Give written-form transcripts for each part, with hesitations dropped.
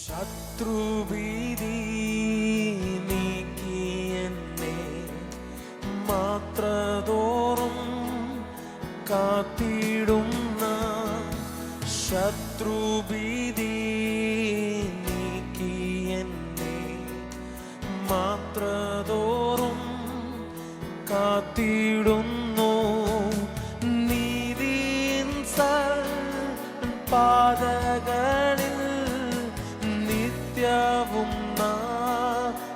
ശത്രുഭീതി നീക്കി എന്നെ മാത്രതോറും കാത്തിടുന്ന ശത്രുഭീതി നീക്കി എന്നെ മാത്രതോറും കാത്തിടുന്നു നീതിയിൻ പാതകളിൽ നിത്യവും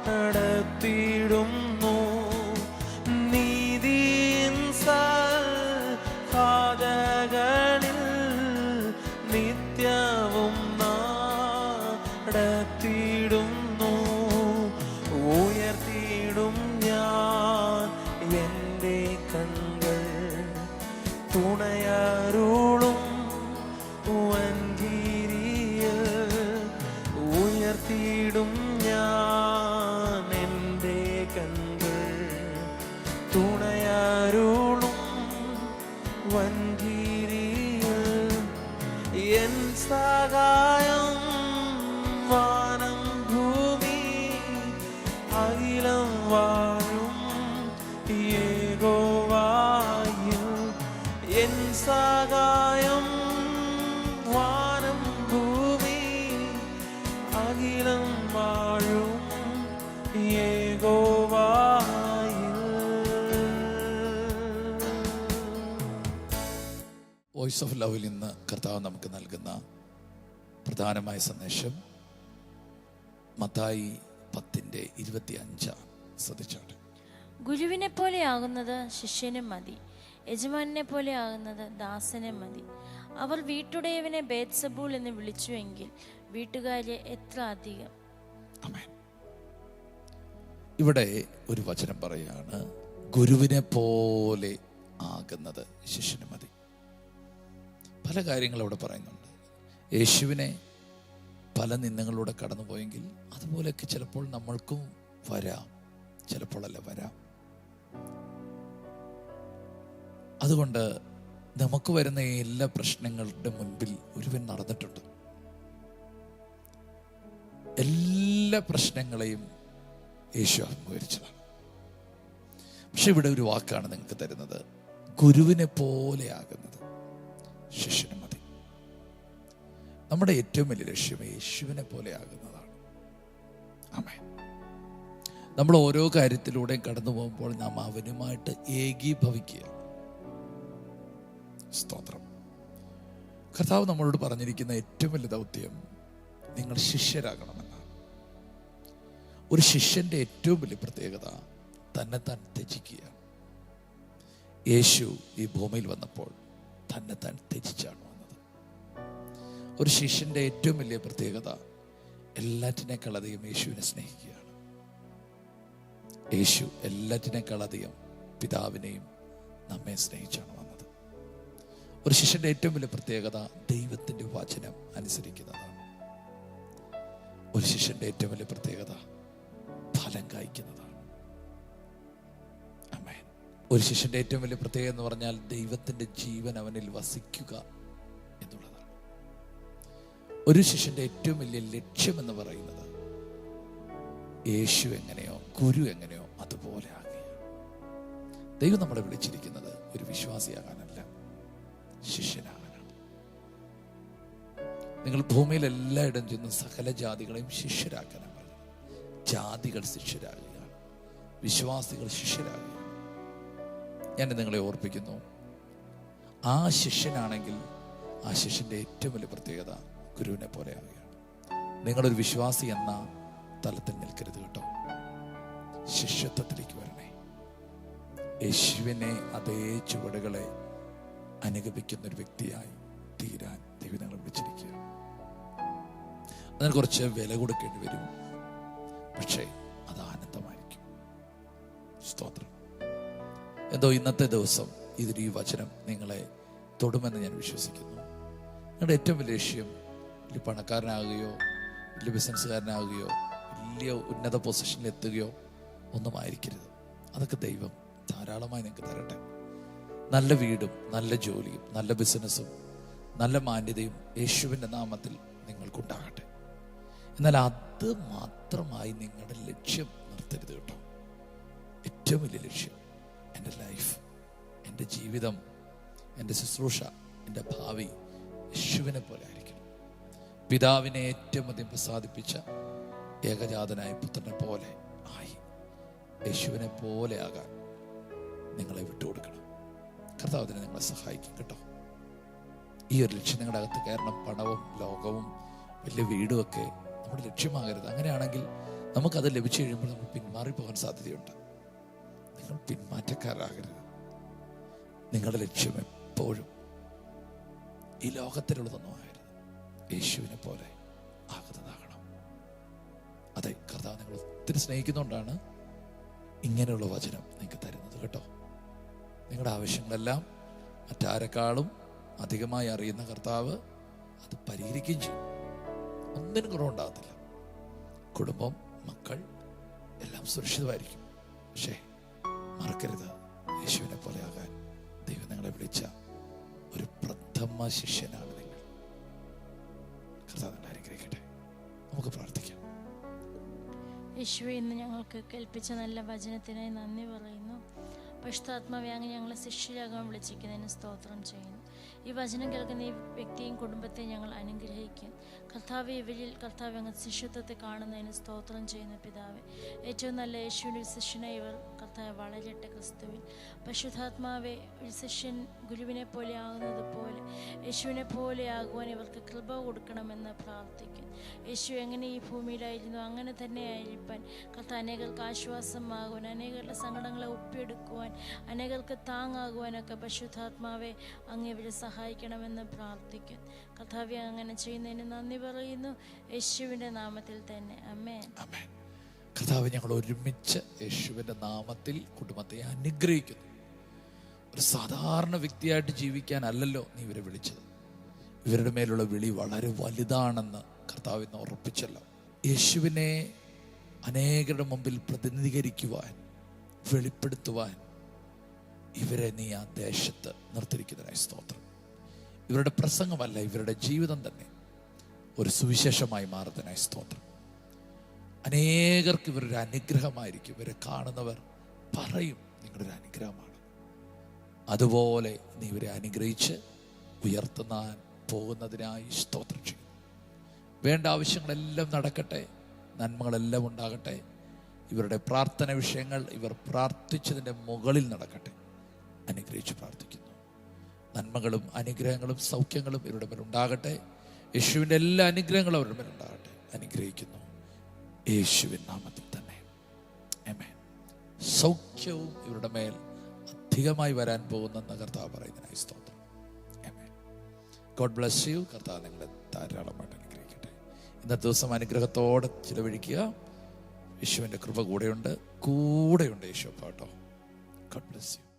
നടത്തിടുന്നു നീതിയിൻ പാതകളിൽ നിത്യവും നടത്തിടുന്നു ഉയർത്തിയിടും ഞാൻ എൻ്റെ കണ്ണുകൾ തുണയാരുളും വൻകിരിയിൽ ഉയർത്തിയിടും ഞാൻ എൻ്റെ കണ്ണുകൾ തുണയാരുളും വൻകിരിയിൽ എൻ സഹായം വാനം ഭൂമി അഖിലം വാഴും യഹോവയിൽ എൻ സഹായം വാനം ഭൂമി അഖിലം വാഴും യഹോവയിൽ. വോയിസ് ഓഫ് ലവിൽ ഇന്ന് കർത്താവ് നമുക്ക് നൽകുന്ന പ്രധാനമായ സന്ദേശം മത്തായി 10:25 ശ്രദ്ധിച്ചോട്ടെ. ഗുരുവിനെ പോലെ ആകുന്നത് ശിഷ്യനും മതി, യജമാനെ പോലെ ആകുന്നത് ദാസനും മതി. അവർ വീട്ടുടയവനെ ബേത്സബൂൾ എന്ന് വിളിച്ചുവെങ്കിൽ വീട്ടുകാരെ എത്ര അധികം. ഇവിടെ ഒരു വചനം പറയാണ്, ഗുരുവിനെ പോലെ ആകുന്നത് ശിഷ്യന് മതി. പല കാര്യങ്ങൾ അവിടെ പറയുന്നുണ്ട്. യേശുവിനെ പല നിന്ദങ്ങളിലൂടെ കടന്നുപോയെങ്കിൽ അതുപോലെയൊക്കെ ചിലപ്പോൾ നമ്മൾക്കും വരാം, ചിലപ്പോഴല്ല വരാം. അതുകൊണ്ട് നമുക്ക് വരുന്ന എല്ലാ പ്രശ്നങ്ങളുടെ മുൻപിൽ ഒരുവൻ നടന്നിട്ടുണ്ട്. എല്ലാ പ്രശ്നങ്ങളെയും യേശു അഭിമുഖീകരിച്ചതാണ്. പക്ഷെ ഇവിടെ ഒരു വാക്കാണ് നിങ്ങൾക്ക് തരുന്നത്, ഗുരുവിനെ പോലെ ആകുന്നത് ശിഷ്യന് മതി. നമ്മുടെ ഏറ്റവും വലിയ ലക്ഷ്യം യേശുവിനെ പോലെ ആകുന്നതാണ്. ആമേൻ. നമ്മൾ ഓരോ കാര്യത്തിലൂടെയും കടന്നു പോകുമ്പോൾ നാം അവനുമായിട്ട് ഏകീഭവിക്കുക. സ്തോത്രം. കർത്താവ് നമ്മളോട് പറഞ്ഞിരിക്കുന്ന ഏറ്റവും വലിയ ദൗത്യം നിങ്ങൾ ശിഷ്യരാകണമെന്നാണ്. ഒരു ശിഷ്യന്റെ ഏറ്റവും വലിയ പ്രത്യേകത തന്നെത്താൻ ത്യജിക്കുക. യേശു ഈ ഭൂമിയിൽ വന്നപ്പോൾ തന്നെത്താൻ ത്യജിച്ചാണ് വന്നത്. ഒരു ശിഷ്യന്റെ ഏറ്റവും വലിയ പ്രത്യേകത എല്ലാറ്റിനേക്കാൾ അധികം യേശുവിനെ സ്നേഹിക്കുകയാണ്. യേശു എല്ലാറ്റിനേക്കാൾ അധികം പിതാവിനെയും നമ്മെ സ്നേഹിച്ചാണ് വന്നത്. ഒരു ശിഷ്യന്റെ ഏറ്റവും വലിയ പ്രത്യേകത ദൈവത്തിന്റെ വചനം അനുസരിക്കുന്നതാണ്. ഒരു ശിഷ്യന്റെ ഏറ്റവും വലിയ പ്രത്യേകത ഫലം കായ്ക്കുന്നതാണ്. ആമേൻ. ഒരു ശിഷ്യന്റെ ഏറ്റവും വലിയ പ്രത്യേകത എന്ന് പറഞ്ഞാൽ ദൈവത്തിന്റെ ജീവൻ അവനിൽ വസിക്കുക എന്നുള്ളതാണ്. ഒരു ശിഷ്യന്റെ ഏറ്റവും വലിയ ലക്ഷ്യം എന്ന് പറയുന്നത് യേശു എങ്ങനെയോ ഗുരു എങ്ങനെയോ അതുപോലെ ആകുക. ദൈവം നമ്മളെ വിളിച്ചിരിക്കുന്നത് ഒരു വിശ്വാസിയാകാനല്ല, ശിഷ്യനാകാനാണ്. നിങ്ങൾ ഭൂമിയിൽ എല്ലായിടം ചെന്ന് സകല ജാതികളെയും ശിഷ്യരാക്കാനാണ്. ജാതികൾ ശിഷ്യരാകുകയാണ്, വിശ്വാസികൾ ശിഷ്യരാകുകയാണ്. ഞാൻ നിങ്ങളെ ഓർപ്പിക്കുന്നു, ആ ശിഷ്യനാണെങ്കിൽ ആ ശിഷ്യന്റെ ഏറ്റവും വലിയ പ്രത്യേകത ഗുരുവിനെ പോലെ ആവുകയാണ്. നിങ്ങളൊരു വിശ്വാസി എന്ന തലത്തിൽ നിൽക്കരുത് കേട്ടോ. ശിഷ്യത്വത്തിലേക്ക് വരണേ. യേശുവിനെ അതേ ചുവടുകളെ അനുഗമിക്കുന്ന ഒരു വ്യക്തിയായി തീരാൻ ദൈവം നിങ്ങളെ വിളിച്ചിരിക്കുക. അതിന് കുറച്ച് വില കൊടുക്കേണ്ടി വരും, പക്ഷേ അത് ആനന്ദമായിരിക്കും. സ്തോത്രം. എന്തോ ഇന്നത്തെ ദിവസം ഈ വചനം നിങ്ങളെ തൊടുമെന്ന് ഞാൻ വിശ്വസിക്കുന്നു. നിങ്ങളുടെ ഏറ്റവും വലിയ ലക്ഷ്യം വലിയ പണക്കാരനാകുകയോ വലിയ ബിസിനസ്സുകാരനാകുകയോ വലിയ ഉന്നത പൊസിഷനിൽ എത്തുകയോ ഒന്നും ആയിരിക്കരുത്. അതൊക്കെ ദൈവം ധാരാളമായി നിങ്ങൾക്ക് തരട്ടെ. നല്ല വീടും നല്ല ജോലിയും നല്ല ബിസിനസ്സും നല്ല മാന്യതയും യേശുവിൻ്റെ നാമത്തിൽ നിങ്ങൾക്കുണ്ടാകട്ടെ. എന്നാൽ അത് മാത്രമായി നിങ്ങളുടെ ലക്ഷ്യം നിർത്തരുത് കേട്ടോ. ഏറ്റവും വലിയ ലക്ഷ്യം എൻ്റെ ലൈഫ്, എൻ്റെ ജീവിതം, എൻ്റെ ശുശ്രൂഷ, എൻ്റെ ഭാവി യേശുവിനെ പോലെ ആയിരിക്കണം. പിതാവിനെ ഏറ്റവും അധികം പ്രസാദിപ്പിച്ച ഏകജാതനായ പുത്രനെ പോലെ ആയി യേശുവിനെ പോലെ ആകാൻ നിങ്ങളെ വിട്ടുകൊടുക്കണം. കർത്താവ് അതിനെ നിങ്ങളെ സഹായിക്കും കേട്ടോ. ഈ ഒരു ലക്ഷ്യം നിങ്ങളുടെ അകത്ത് കയറണം. പണവും ലോകവും വലിയ വീടുമൊക്കെ നമ്മുടെ ലക്ഷ്യമാകരുത്. അങ്ങനെയാണെങ്കിൽ നമുക്കത് ലഭിച്ചു കഴിയുമ്പോൾ നമ്മൾ പിന്മാറിപ്പോകാൻ സാധ്യതയുണ്ട്. നിങ്ങൾ പിന്മാറ്റക്കാരാകരുത്. നിങ്ങളുടെ ലക്ഷ്യം എപ്പോഴും ഈ ലോകത്തിലുള്ളതൊന്നും ആകരുത്, യേശുവിനെ പോലെ ആകുന്നതാകണം. അതെ, കർത്താവ് നിങ്ങൾ ഒത്തിരി സ്നേഹിക്കുന്നുകൊണ്ടാണ് ഇങ്ങനെയുള്ള വചനം നിങ്ങൾക്ക് തരുന്നത് കേട്ടോ. നിങ്ങളുടെ ആവശ്യങ്ങളെല്ലാം മറ്റാരെക്കാളും അധികമായി അറിയുന്ന കർത്താവ് അത് പരിഹരിക്കുകയും ചെയ്യും. ഒന്നിനും കുറവുണ്ടാകത്തില്ല. കുടുംബം, മക്കൾ എല്ലാം സുരക്ഷിതമായിരിക്കും. പക്ഷേ മറക്കരുത്, യേശുവിനെ പോലെ ആകാൻ ദൈവം നിങ്ങളെ വിളിച്ച ഒരു പ്രഥമ ശിഷ്യനാണ് നിങ്ങൾ. കർത്താവ് നിങ്ങളെ അനുഗ്രഹിക്കട്ടെ. നമുക്ക് പ്രാർത്ഥിക്കാം. യേശുവേ, ഇന്ന് ഞങ്ങൾക്ക് കേൾപ്പിച്ച നല്ല വചനത്തിനായി നന്ദി പറയുന്നു. പരിശുദ്ധാത്മാവേ, അങ്ങ് ഞങ്ങളെ ശിഷ്യരാകാൻ വിളിച്ചിരിക്കുന്നതിന് സ്തോത്രം ചെയ്യുന്നു. ഈ വചനം കേൾക്കുന്ന ഈ വ്യക്തിയും കുടുംബത്തെയും ഞങ്ങൾ അനുഗ്രഹിക്കും. കർത്താവെ, ഇവരിൽ കർത്താവ് അങ്ങ് ശിഷ്യത്വത്തെ കാണുന്നതിന് സ്തോത്രം ചെയ്യുന്ന പിതാവെ, ഏറ്റവും നല്ല യേശുവിൻ്റെ ശിഷ്യനായി ഇവർ കർത്താവ് വളരട്ടെ. ക്രിസ്തുവിൽ പരിശുദ്ധാത്മാവെ, ഒരു ശിഷ്യൻ ഗുരുവിനെ പോലെ ആകുന്നത് പോലെ യേശുവിനെ പോലെ ആകുവാൻ ഇവർക്ക് കൃപ കൊടുക്കണമെന്ന് പ്രാർത്ഥിക്കും. യേശു എങ്ങനെ ഈ ഭൂമിയിലായിരുന്നു അങ്ങനെ തന്നെ ആയിരിക്കാൻ കർത്താവ് അനേകർക്ക് ആശ്വാസമാകുവാൻ, അനേകരുടെ സങ്കടങ്ങളെ ഒപ്പിയെടുക്കുവാൻ, അനേകർക്ക് താങ്ങാകുവാനൊക്കെ പരിശുദ്ധാത്മാവെ അങ്ങ് ഇവരെ സഹായിക്കണമെന്ന് പ്രാർത്ഥിക്കും. കർത്താവെ, അങ്ങനെ ചെയ്യുന്നതിന് നന്ദി പറയുന്നു, യേശുവിൻ്റെ നാമത്തിൽ തന്നെ. ആമേൻ. ആമേൻ. കർത്താവ്, ഞങ്ങൾ ഒരുമിച്ച് യേശുവിൻ്റെ നാമത്തിൽ കുടുംബത്തെ അനുഗ്രഹിക്കുന്നു. ഒരു സാധാരണ വ്യക്തിയായിട്ട് ജീവിക്കാനല്ലല്ലോ നീ ഇവരെ വിളിച്ചത്. ഇവരുടെ മേലുള്ള വിളി വളരെ വലുതാണെന്ന് കർത്താവ് ഇന്ന് ഉറപ്പിച്ചല്ലോ. യേശുവിനെ അനേകരുടെ മുമ്പിൽ പ്രതിനിധീകരിക്കുവാൻ, വെളിപ്പെടുത്തുവാൻ ഇവരെ നീ ആ ദേശത്ത് നിർത്തിയിരിക്കുന്നതിനായി സ്തോത്രം. ഇവരുടെ പ്രസംഗമല്ല, ഇവരുടെ ജീവിതം തന്നെ ഒരു സുവിശേഷമായി മാറുന്നതിനായി സ്തോത്രം. അനേകർക്ക് ഇവരൊരു അനുഗ്രഹമായിരിക്കും. ഇവരെ കാണുന്നവർ പറയും നിങ്ങളൊരു അനുഗ്രഹമാണ്. അതുപോലെ നീ ഇവരെ അനുഗ്രഹിച്ച് ഉയർത്തുന്നാൻ പോകുന്നതിനായി സ്തോത്രം ചെയ്യും. വേണ്ട ആവശ്യങ്ങളെല്ലാം നടക്കട്ടെ, നന്മകളെല്ലാം ഉണ്ടാകട്ടെ. ഇവരുടെ പ്രാർത്ഥന വിഷയങ്ങൾ ഇവർ പ്രാർത്ഥിച്ചതിൻ്റെ മുകളിൽ നടക്കട്ടെ. അനുഗ്രഹിച്ച് പ്രാർത്ഥിക്കുന്നു. നന്മകളും അനുഗ്രഹങ്ങളും സൗഖ്യങ്ങളും ഇവരുടെ മേലുണ്ടാകട്ടെ. യേശുവിൻ്റെ എല്ലാ അനുഗ്രഹങ്ങളും അവരുടെ മേലുണ്ടാകട്ടെ. അനുഗ്രഹിക്കുന്നു യേശുവിൻ നാമത്തിൽ തന്നെ. ആമേൻ. സൗഖ്യവും ഇവരുടെ മേൽ അധികമായി വരാൻ പോകുന്നെന്ന് കർത്താവ് പറയുന്നതിനായി സ്തോത്രം. ആമേൻ. God bless you. കർത്താവ് നിങ്ങളെ ധാരാളമായിട്ട് അനുഗ്രഹിക്കട്ടെ. ഇന്നത്തെ ദിവസം അനുഗ്രഹത്തോടെ ചിലവഴിക്കുക. യേശുവിൻ്റെ കൃപ കൂടെയുണ്ട് യേശു കേട്ടോ. God bless U.